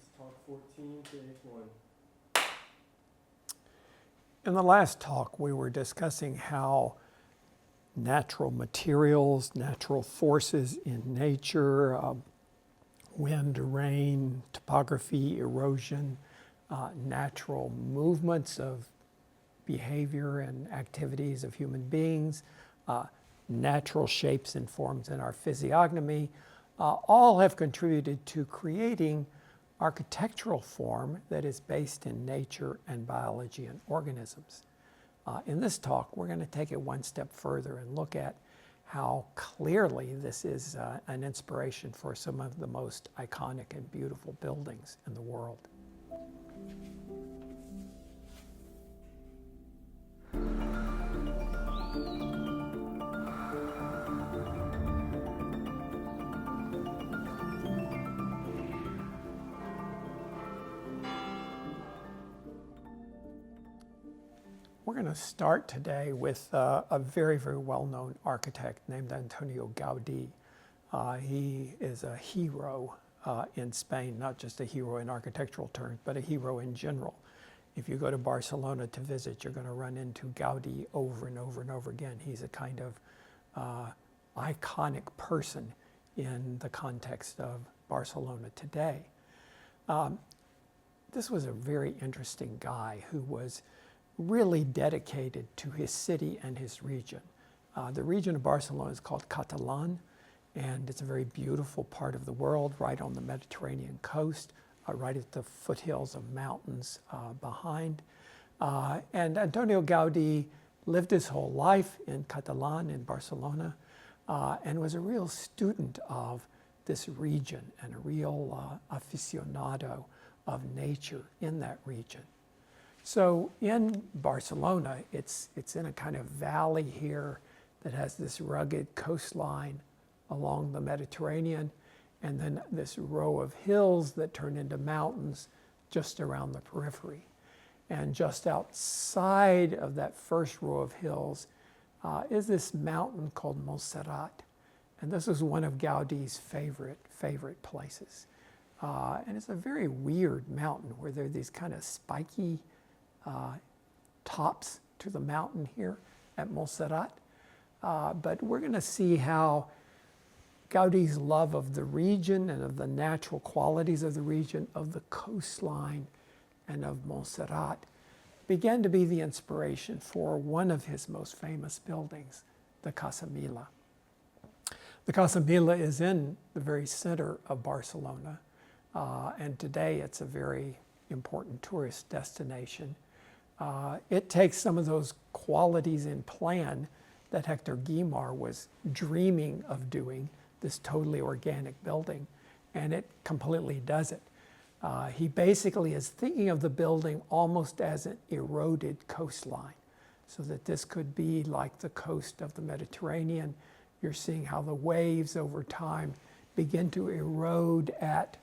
It's talk 14, take one. In the last talk, we were discussing how natural materials, natural forces in nature, wind, rain, topography, erosion, natural movements of behavior and activities of human beings, natural shapes and forms in our physiognomy, all have contributed to creating architectural form that is based in nature and biology and organisms. In this talk, we're going to take it one step further and look at how clearly this is an inspiration for some of the most iconic and beautiful buildings in the world. We're going to start today with a very, very well-known architect named Antonio Gaudí. He is a hero in Spain, not just a hero in architectural terms, but a hero in general. If you go to Barcelona to visit, you're going to run into Gaudí over and over and over again. He's a kind of iconic person in the context of Barcelona today. This was a very interesting guy who was really dedicated to his city and his region. The region of Barcelona is called Catalan, and it's a very beautiful part of the world, right on the Mediterranean coast, right at the foothills of mountains behind. And Antonio Gaudí lived his whole life in Catalan, in Barcelona, and was a real student of this region and a real aficionado of nature in that region. So in Barcelona, it's in a kind of valley here that has this rugged coastline along the Mediterranean, and then this row of hills that turn into mountains just around the periphery. And just outside of that first row of hills is this mountain called Montserrat. And this is one of Gaudí's favorite places. And it's a very weird mountain where there are these kind of spiky tops to the mountain here at Montserrat. But we're going to see how Gaudí's love of the region and of the natural qualities of the region, of the coastline and of Montserrat, began to be the inspiration for one of his most famous buildings, the Casa Mila. The Casa Mila is in the very center of Barcelona, and today it's a very important tourist destination. It takes some of those qualities in plan that Hector Guimar was dreaming of doing, this totally organic building, and it completely does it. He basically is thinking of the building almost as an eroded coastline, so that this could be like the coast of the Mediterranean. You're seeing how the waves over time begin to erode at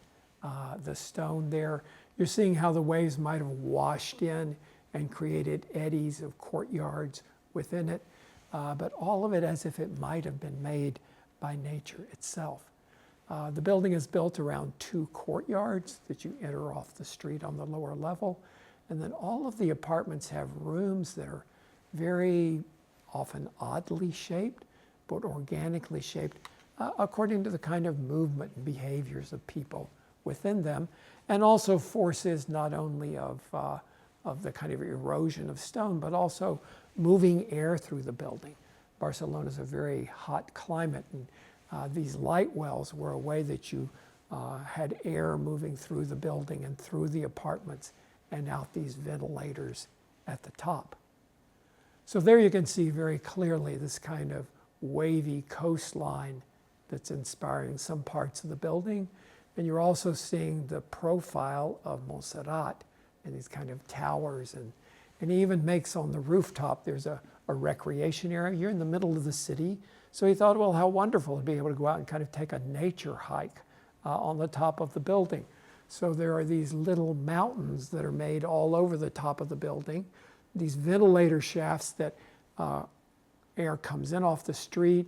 the stone there. You're seeing how the waves might have washed in and created eddies of courtyards within it, but all of it as if it might have been made by nature itself. The building is built around two courtyards that you enter off the street on the lower level, and then all of the apartments have rooms that are very often oddly shaped, but organically shaped according to the kind of movement and behaviors of people within them, and also forces not only of the kind of erosion of stone, but also moving air through the building. Barcelona is a very hot climate, and these light wells were a way that you had air moving through the building and through the apartments and out these ventilators at the top. So there you can see very clearly this kind of wavy coastline that's inspiring some parts of the building. And you're also seeing the profile of Montserrat and these kind of towers. And he even makes on the rooftop, there's a recreation area. You're in the middle of the city. So he thought, well, how wonderful to be able to go out and kind of take a nature hike on the top of the building. So there are these little mountains that are made all over the top of the building, these ventilator shafts that air comes in off the street.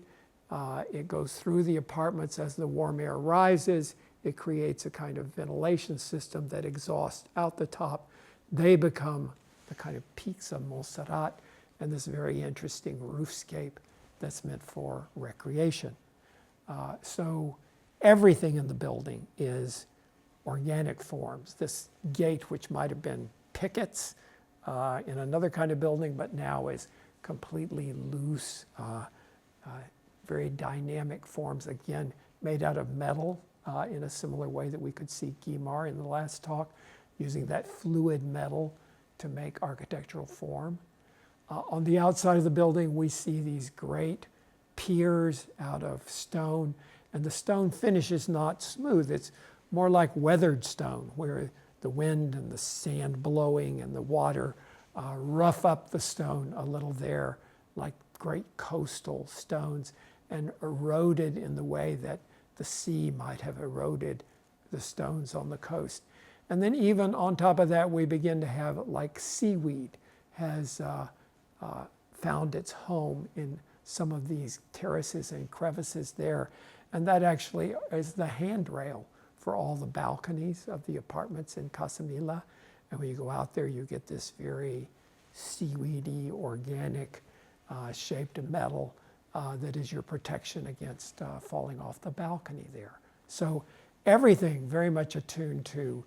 It goes through the apartments as the warm air rises. it creates a kind of ventilation system that exhausts out the top. They become the kind of peaks of Montserrat and this very interesting roofscape that's meant for recreation. So everything in the building is organic forms. This gate, which might have been pickets in another kind of building, but now is completely loose, very dynamic forms, again, made out of metal in a similar way that we could see Guimard in the last talk, using that fluid metal to make architectural form. On the outside of the building, we see these great piers out of stone, and the stone finish is not smooth. It's more like weathered stone, where the wind and the sand blowing and the water rough up the stone a little there, like great coastal stones, and eroded in the way that the sea might have eroded the stones on the coast. And then even on top of that, we begin to have like seaweed has found its home in some of these terraces and crevices there. And that actually is the handrail for all the balconies of the apartments in Casamila. And when you go out there, you get this very seaweedy, organic shaped metal that is your protection against falling off the balcony there. So everything very much attuned to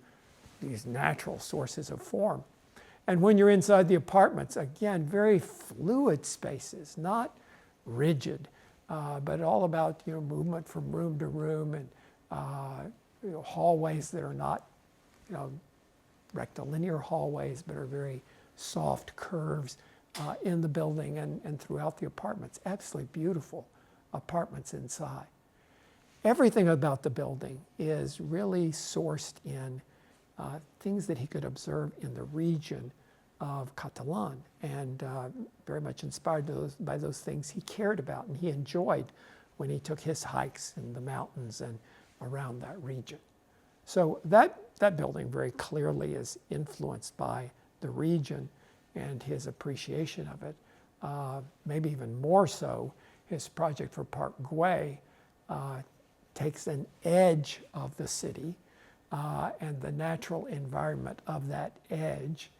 these natural sources of form. And when you're inside the apartments, again, very fluid spaces, not rigid, but all about movement from room to room, and hallways that are not rectilinear hallways, but are very soft curves in the building and throughout the apartments. Absolutely beautiful apartments inside. Everything about the building is really sourced in things that he could observe in the region of Catalan, and very much inspired by those things he cared about and he enjoyed when he took his hikes in the mountains and around that region. So that building very clearly is influenced by the region and his appreciation of it. Maybe even more so, his project for Park Güell takes an edge of the city and the natural environment of that edge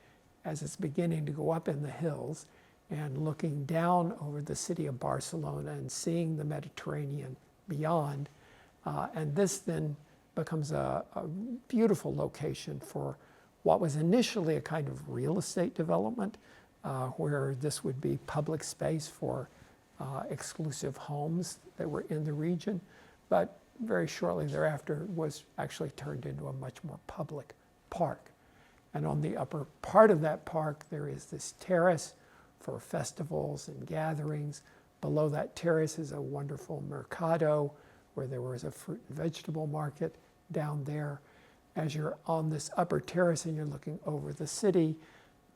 as it's beginning to go up in the hills and looking down over the city of Barcelona and seeing the Mediterranean beyond. And this then becomes a beautiful location for what was initially a kind of real estate development, where this would be public space for exclusive homes that were in the region, but very shortly thereafter was actually turned into a much more public park. And on the upper part of that park, there is this terrace for festivals and gatherings. Below that terrace is a wonderful mercado where there was a fruit and vegetable market down there. As you're on this upper terrace and you're looking over the city,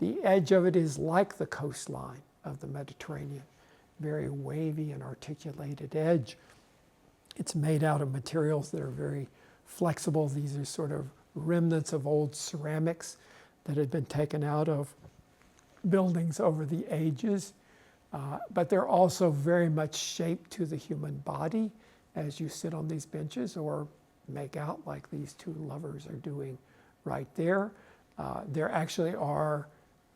the edge of it is like the coastline of the Mediterranean, very wavy and articulated edge. It's made out of materials that are very flexible. These are sort of remnants of old ceramics that had been taken out of buildings over the ages, but they're also very much shaped to the human body as you sit on these benches or make out like these two lovers are doing right there. There actually are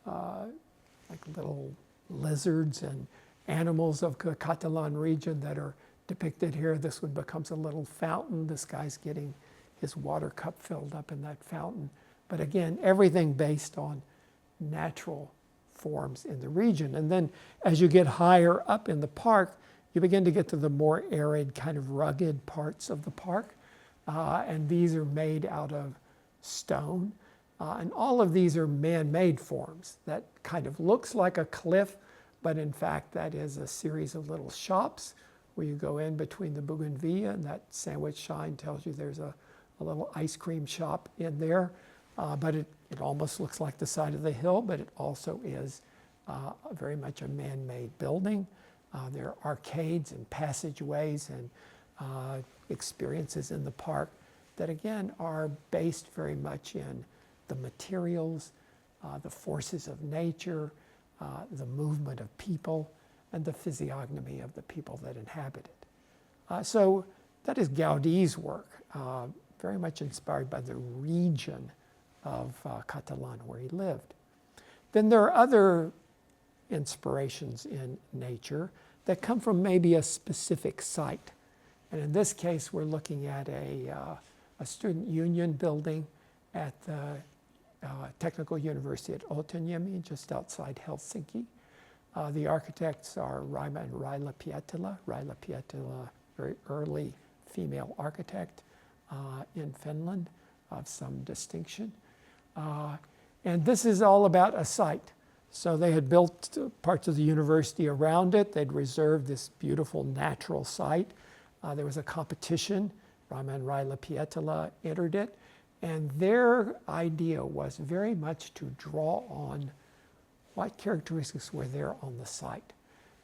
like little lizards and animals of the Catalan region that are depicted here. This one becomes a little fountain. This guy's getting his water cup filled up in that fountain. But again, everything based on natural forms in the region. And then as you get higher up in the park, you begin to get to the more arid, kind of rugged parts of the park. And these are made out of stone. And all of these are man-made forms that kind of looks like a cliff, but in fact that is a series of little shops where you go in between the bougainvillea, and that sandwich sign tells you there's a little ice cream shop in there. But it almost looks like the side of the hill, but it also is very much a man-made building. There are arcades and passageways and experiences in the park that again are based very much in the materials, the forces of nature, the movement of people, and the physiognomy of the people that inhabit it. So that is Gaudi's work. very much inspired by the region of Catalan where he lived. Then there are other inspirations in nature that come from maybe a specific site. And in this case, we're looking at a student union building at the Technical University at Otaniemi, just outside Helsinki. The architects are Raima and Raila Pietilä. Raila Pietilä, very early female architect in Finland of some distinction. And this is all about a site. So they had built parts of the university around it. They'd reserved this beautiful natural site. There was a competition. Raima and Raila Pietilä entered it. And their idea was very much to draw on what characteristics were there on the site.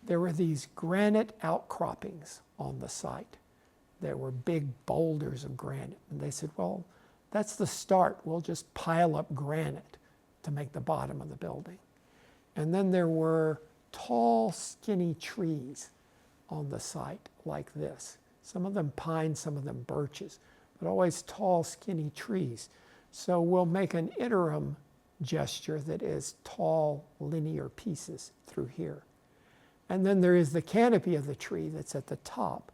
There were these granite outcroppings on the site. There were big boulders of granite. And they said, well, that's the start. We'll just pile up granite to make the bottom of the building. And then there were tall, skinny trees on the site like this. Some of them pines, some of them birches, but always tall, skinny trees. So we'll make an interim gesture that is tall, linear pieces through here. And then there is the canopy of the tree that's at the top,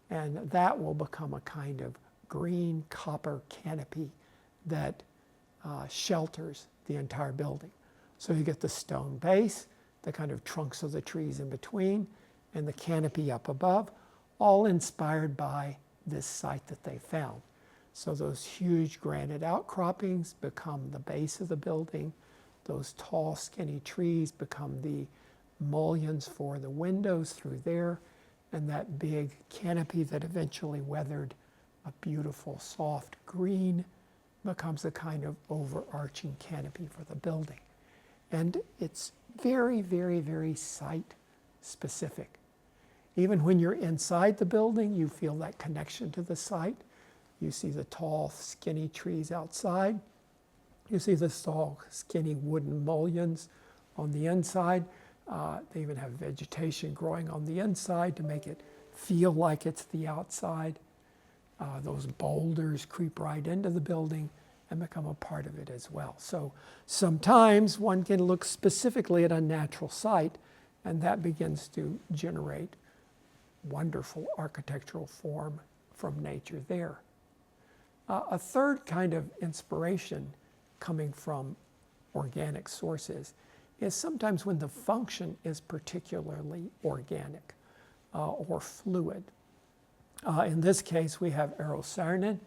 and that will become a kind of green copper canopy that shelters the entire building. So you get the stone base, the kind of trunks of the trees in between, and the canopy up above, all inspired by this site that they found. So those huge granite outcroppings become the base of the building. Those tall, skinny trees become the mullions for the windows through there. And that big canopy that eventually weathered a beautiful, soft green becomes a kind of overarching canopy for the building. And it's very, very, very site specific. Even when you're inside the building, you feel that connection to the site. You see the tall, skinny trees outside. You see the tall, skinny wooden mullions on the inside. They even have vegetation growing on the inside to make it feel like it's the outside. Those boulders creep right into the building and become a part of it as well. So sometimes one can look specifically at a natural site, and that begins to generate wonderful architectural form from nature there. A third kind of inspiration coming from organic sources is sometimes when the function is particularly organic or fluid. In this case, we have Eero Saarinen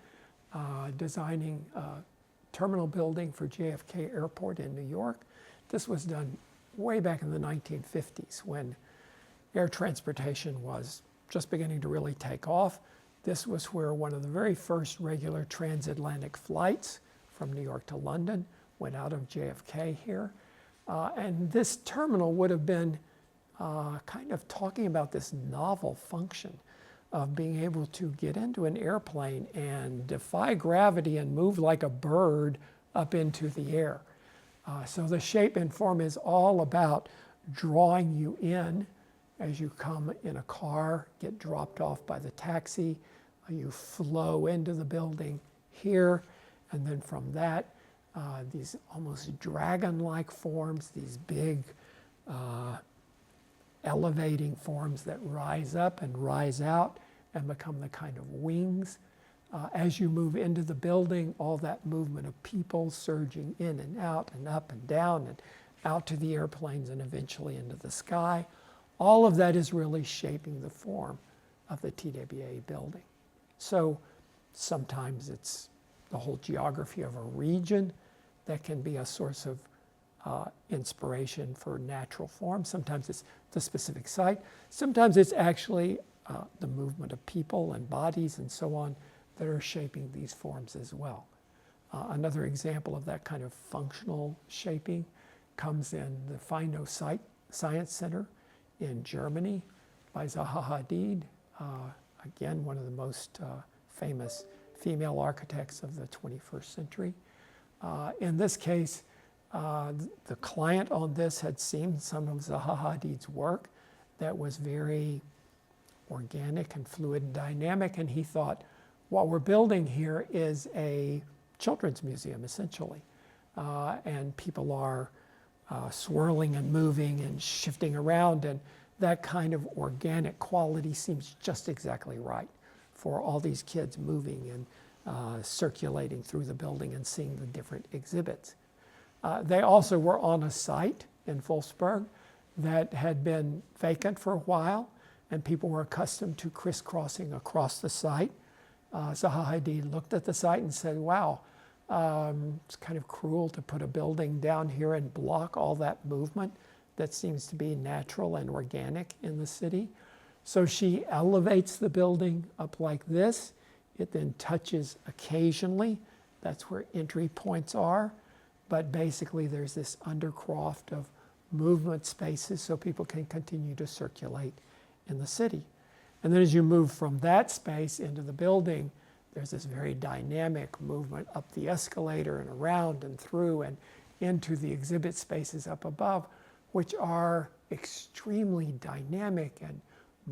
designing a terminal building for JFK Airport in New York. This was done way back in the 1950s when air transportation was just beginning to really take off. This was where one of the very first regular transatlantic flights from New York to London went out of JFK here. And this terminal would have been kind of talking about this novel function of being able to get into an airplane and defy gravity and move like a bird up into the air. So the shape and form is all about drawing you in as you come in a car, get dropped off by the taxi, you flow into the building here, and then from that, these almost dragon-like forms, these big elevating forms that rise up and rise out and become the kind of wings. As you move into the building, all that movement of people surging in and out and up and down and out to the airplanes and eventually into the sky, all of that is really shaping the form of the TWA building. So sometimes it's the whole geography of a region that can be a source of inspiration for natural form. Sometimes it's the specific site. Sometimes it's actually the movement of people and bodies and so on that are shaping these forms as well. Another example of that kind of functional shaping comes in the Fino Science Center in Germany by Zaha Hadid, again, one of the most famous female architects of the 21st century. In this case, the client on this had seen some of Zaha Hadid's work that was very organic and fluid and dynamic, and he thought, what we're building here is a children's museum, essentially. And people are swirling and moving and shifting around, and that kind of organic quality seems just exactly right for all these kids moving and circulating through the building and seeing the different exhibits. They also were on a site in Wolfsburg that had been vacant for a while, and people were accustomed to crisscrossing across the site. Zaha Hadid looked at the site and said, wow, it's kind of cruel to put a building down here and block all that movement that seems to be natural and organic in the city. So she elevates the building up like this. It then touches occasionally. That's where entry points are. But basically there's this undercroft of movement spaces so people can continue to circulate in the city. And then as you move from that space into the building, there's this very dynamic movement up the escalator and around and through and into the exhibit spaces up above, which are extremely dynamic and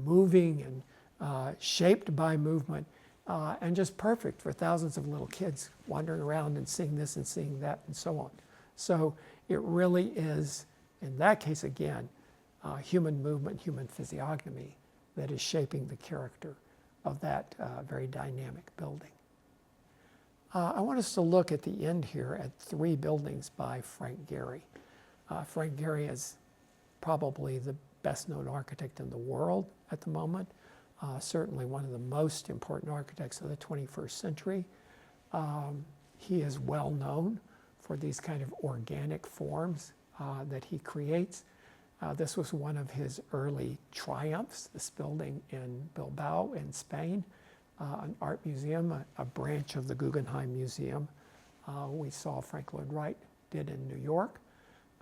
moving and shaped by movement, and just perfect for thousands of little kids wandering around and seeing this and seeing that and so on. So it really is, in that case again, human movement, human physiognomy that is shaping the character of that very dynamic building. I want us to look at the end here at 3 buildings by Frank Gehry. Frank Gehry is probably the best known architect in the world at the moment, certainly one of the most important architects of the 21st century. He is well known for these kind of organic forms that he creates. This was one of his early triumphs, this building in Bilbao in Spain, an art museum, a branch of the Guggenheim Museum. We saw Frank Lloyd Wright did in New York.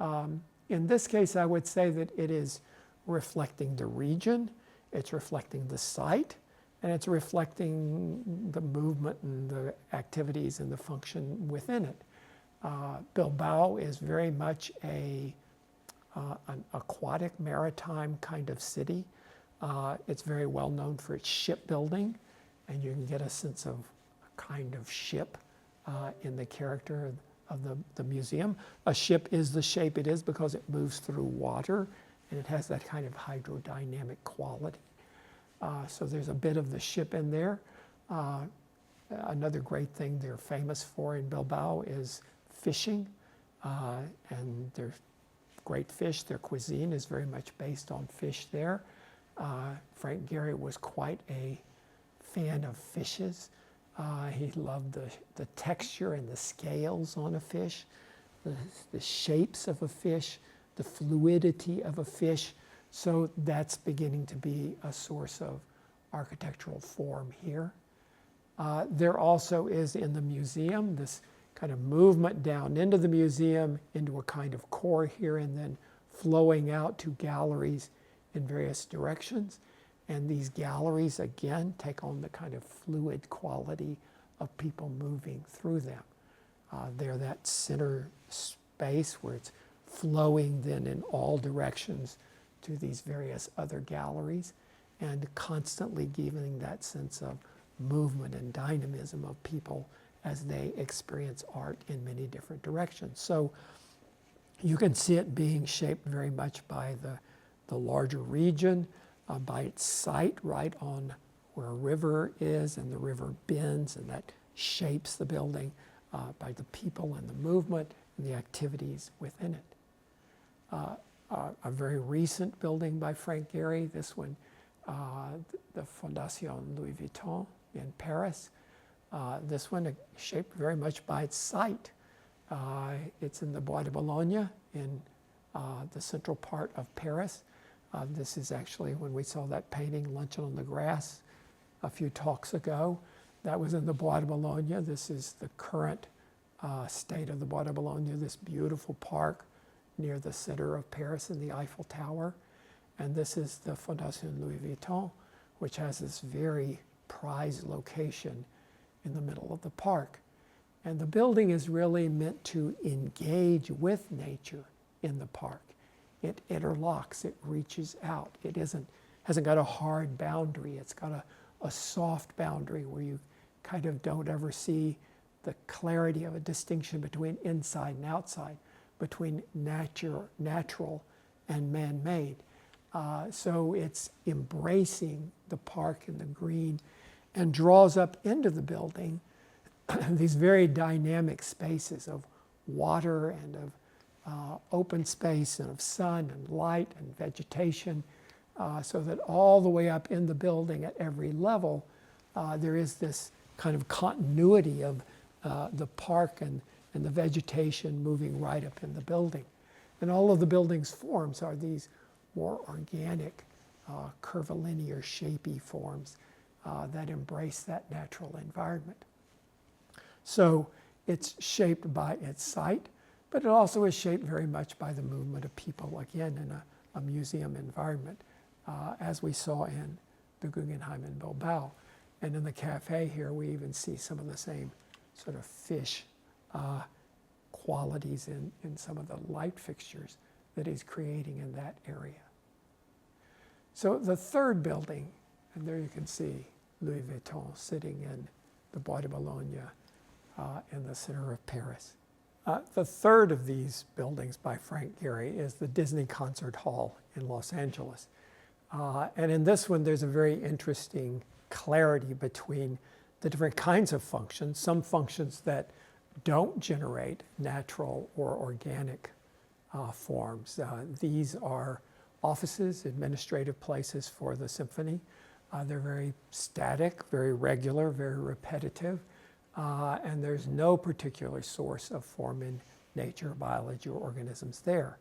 In this case, I would say that it is reflecting the region, it's reflecting the site, and it's reflecting the movement and the activities and the function within it. Bilbao is very much an aquatic maritime kind of city. It's very well known for its shipbuilding, and you can get a sense of a kind of ship in the character of the museum. A ship is the shape it is because it moves through water, and it has that kind of hydrodynamic quality. So there's a bit of the ship in there. Another great thing they're famous for in Bilbao is fishing, and there's great fish. Their cuisine is very much based on fish there. Frank Gehry was quite a fan of fishes. He loved the texture and the scales on a fish, the shapes of a fish, the fluidity of a fish. So that's beginning to be a source of architectural form here. There also is in the museum this kind of movement down into the museum, into a kind of core here, and then flowing out to galleries in various directions. And these galleries, again, take on the kind of fluid quality of people moving through them. They're that center space where it's flowing then in all directions to these various other galleries, and constantly giving that sense of movement and dynamism of people as they experience art in many different directions. So you can see it being shaped very much by the larger region, by its site right on where a river is, and the river bends, and that shapes the building, by the people and the movement and the activities within it. A very recent building by Frank Gehry, this one, the Fondation Louis Vuitton in Paris. This one shaped very much by its site. It's in the Bois de Boulogne in the central part of Paris. This is actually when we saw that painting, Luncheon on the Grass, a few talks ago. That was in the Bois de Boulogne. This is the current state of the Bois de Boulogne, this beautiful park near the center of Paris in the Eiffel Tower. And this is the Fondation Louis Vuitton, which has this very prized location in the middle of the park. And the building is really meant to engage with nature in the park. It interlocks, it reaches out. It hasn't got a hard boundary. It's got a soft boundary where you kind of don't ever see the clarity of a distinction between inside and outside, between natural and man-made. So it's embracing the park and the green and draws up into the building these very dynamic spaces of water and of open space and of sun and light and vegetation, so that all the way up in the building at every level, there is this kind of continuity of the park and the vegetation moving right up in the building. And all of the building's forms are these more organic, curvilinear, shapy forms that embrace that natural environment. So it's shaped by its site, but it also is shaped very much by the movement of people, again, in a museum environment, as we saw in the Guggenheim in Bilbao. And in the cafe here, we even see some of the same sort of fish qualities in some of the light fixtures that he's creating in that area. So the third building, and there you can see Louis Vuitton sitting in the Bois de Boulogne in the center of Paris. The third of these buildings by Frank Gehry is the Disney Concert Hall in Los Angeles. And in this one, there's a very interesting clarity between the different kinds of functions, some functions that don't generate natural or organic forms. These are offices, administrative places for the symphony. They're very static, very regular, very repetitive, and there's no particular source of form in nature, biology, or organisms there.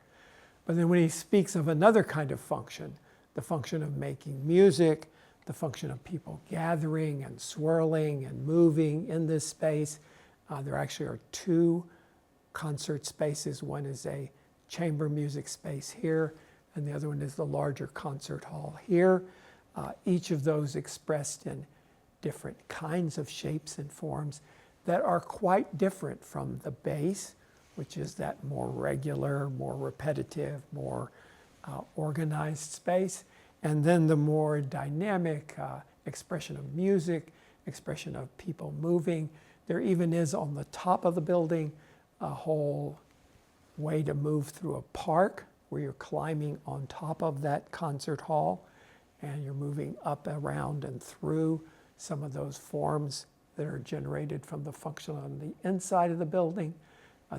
But then when he speaks of another kind of function, the function of making music, the function of people gathering and swirling and moving in this space, there actually are two concert spaces. One is a chamber music space here, and the other one is the larger concert hall here. Each of those expressed in different kinds of shapes and forms that are quite different from the base, which is that more regular, more repetitive, more organized space, and then the more dynamic expression of music, expression of people moving. There even is on the top of the building a whole way to move through a park where you're climbing on top of that concert hall and you're moving up, around, and through some of those forms that are generated from the function on the inside of the building.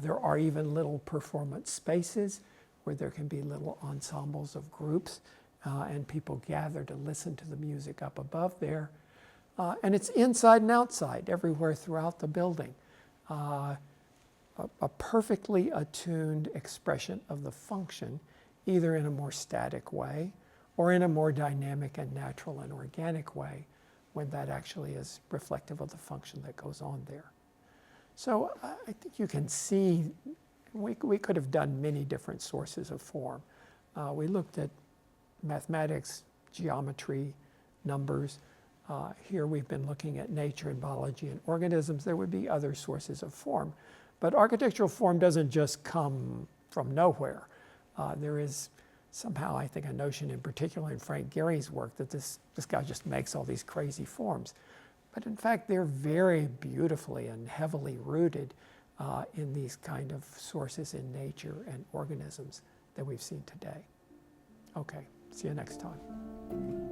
There are even little performance spaces where there can be little ensembles of groups and people gather to listen to the music up above there. And it's inside and outside, everywhere throughout the building. A perfectly attuned expression of the function, either in a more static way or in a more dynamic and natural and organic way, when that actually is reflective of the function that goes on there. So I think you can see, we could have done many different sources of form. We looked at mathematics, geometry, numbers. Here we've been looking at nature and biology and organisms. There would be other sources of form. But architectural form doesn't just come from nowhere. There is somehow, I think, a notion in particular in Frank Gehry's work that this guy just makes all these crazy forms. But in fact, they're very beautifully and heavily rooted in these kind of sources in nature and organisms that we've seen today. Okay, see you next time.